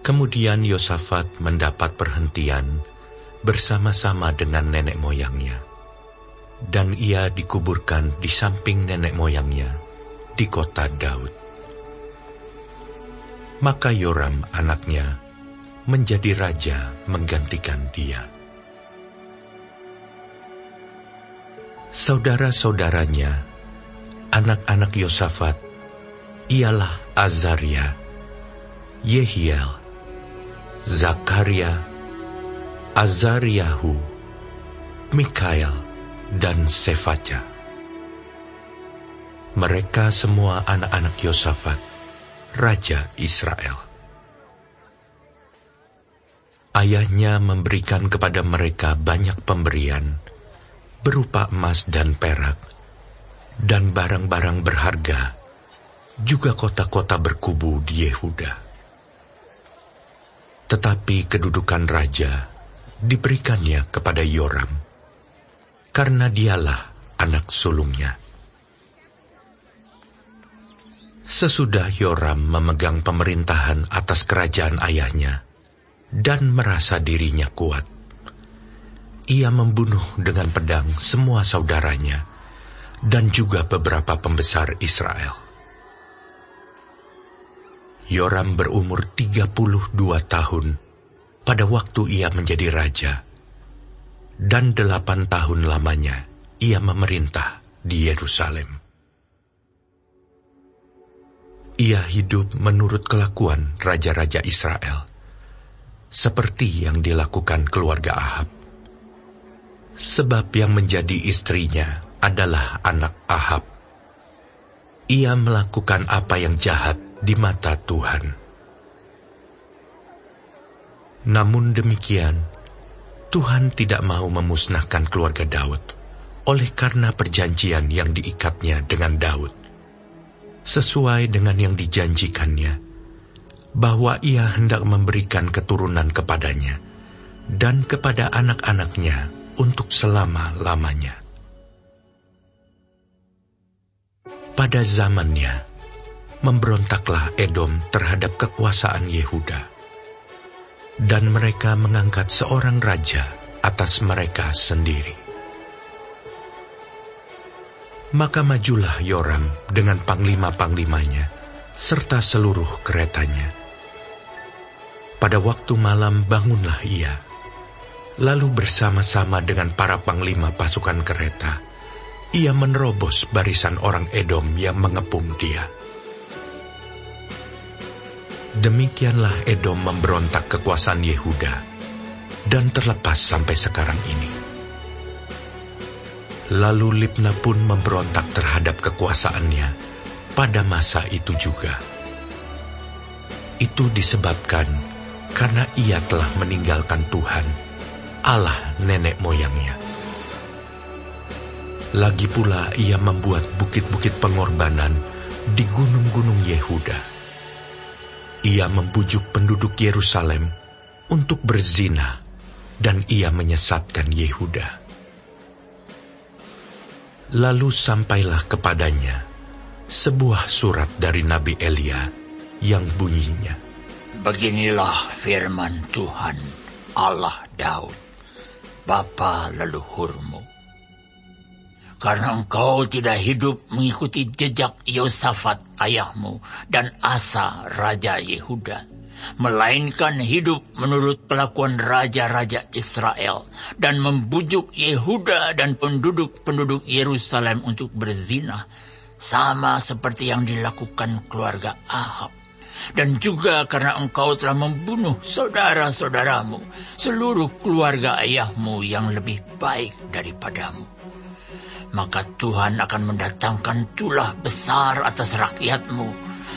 Kemudian Yosafat mendapat perhentian bersama-sama dengan nenek moyangnya, dan ia dikuburkan di samping nenek moyangnya di kota Daud. Maka Yoram anaknya menjadi raja menggantikan dia. Saudara-saudaranya, anak-anak Yosafat, ialah Azaria, Yehiel, Zakaria, Azariahu, Mikael, dan Sefaja. Mereka semua anak-anak Yosafat, raja Israel. Ayahnya memberikan kepada mereka banyak pemberian, berupa emas dan perak, dan barang-barang berharga, juga kota-kota berkubu di Yehuda. Tetapi kedudukan raja diberikannya kepada Yoram, karena dialah anak sulungnya. Sesudah Yoram memegang pemerintahan atas kerajaan ayahnya dan merasa dirinya kuat, ia membunuh dengan pedang semua saudaranya dan juga beberapa pembesar Israel. Yoram berumur 32 tahun pada waktu ia menjadi raja, dan 8 tahun lamanya ia memerintah di Yerusalem. Ia hidup menurut kelakuan raja-raja Israel, seperti yang dilakukan keluarga Ahab, sebab yang menjadi istrinya adalah anak Ahab. Ia melakukan apa yang jahat di mata Tuhan. Namun demikian, Tuhan tidak mau memusnahkan keluarga Daud, oleh karena perjanjian yang diikatnya dengan Daud, sesuai dengan yang dijanjikannya, bahwa ia hendak memberikan keturunan kepadanya dan kepada anak-anaknya untuk selama-lamanya. Pada zamannya, memberontaklah Edom terhadap kekuasaan Yehuda, dan mereka mengangkat seorang raja atas mereka sendiri. Maka majulah Yoram dengan panglima-panglimanya, serta seluruh keretanya. Pada waktu malam bangunlah ia, lalu bersama-sama dengan para panglima pasukan kereta, ia menerobos barisan orang Edom yang mengepung dia. Demikianlah Edom memberontak kekuasaan Yehuda, dan terlepas sampai sekarang ini. Lalu Libna pun memberontak terhadap kekuasaannya pada masa itu juga. Itu disebabkan karena ia telah meninggalkan Tuhan, Allah nenek moyangnya. Lagi pula ia membuat bukit-bukit pengorbanan di gunung-gunung Yehuda. Ia membujuk penduduk Yerusalem untuk berzina, dan ia menyesatkan Yehuda. Lalu sampailah kepadanya sebuah surat dari Nabi Elia yang bunyinya, Beginilah firman Tuhan, Allah Daud, bapa leluhurmu. Karena engkau tidak hidup mengikuti jejak Yosafat ayahmu dan Asa raja Yehuda, melainkan hidup menurut kelakuan raja-raja Israel dan membujuk Yehuda dan penduduk-penduduk Yerusalem untuk berzina, sama seperti yang dilakukan keluarga Ahab. Dan juga karena engkau telah membunuh saudara-saudaramu, seluruh keluarga ayahmu yang lebih baik daripadamu. Maka Tuhan akan mendatangkan tulah besar atas rakyatmu,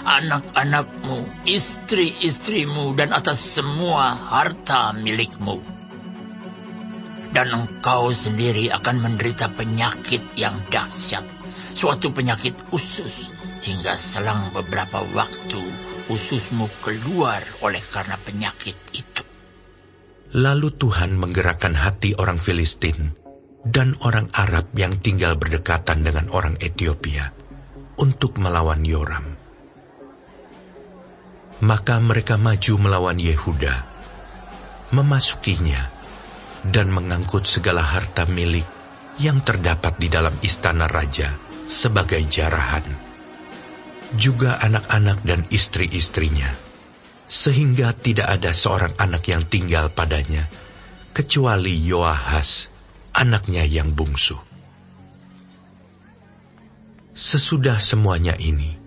anak-anakmu, istri-istrimu, dan atas semua harta milikmu. Dan engkau sendiri akan menderita penyakit yang dahsyat, suatu penyakit usus, hingga selang beberapa waktu ususmu keluar oleh karena penyakit itu. Lalu Tuhan menggerakkan hati orang Filistin dan orang Arab yang tinggal berdekatan dengan orang Etiopia untuk melawan Yoram. Maka mereka maju melawan Yehuda, memasukinya, dan mengangkut segala harta milik yang terdapat di dalam istana raja sebagai jarahan, juga anak-anak dan istri-istrinya, sehingga tidak ada seorang anak yang tinggal padanya, kecuali Yoahas, anaknya yang bungsu. Sesudah semuanya ini,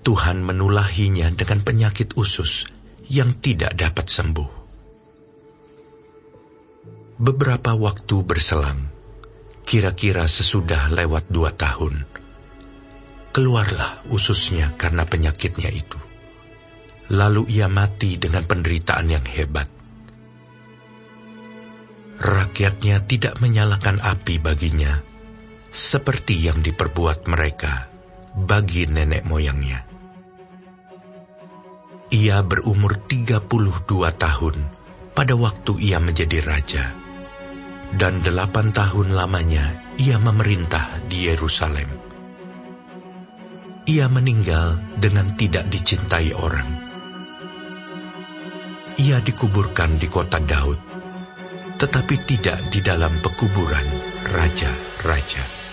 Tuhan menulahinya dengan penyakit usus yang tidak dapat sembuh. Beberapa waktu berselang, kira-kira sesudah lewat 2 tahun, keluarlah ususnya karena penyakitnya itu. Lalu ia mati dengan penderitaan yang hebat. Rakyatnya tidak menyalakan api baginya, seperti yang diperbuat mereka bagi nenek moyangnya. Ia berumur 32 tahun pada waktu ia menjadi raja, dan 8 tahun lamanya ia memerintah di Yerusalem. Ia meninggal dengan tidak dicintai orang. Ia dikuburkan di kota Daud, tetapi tidak di dalam pekuburan raja-raja.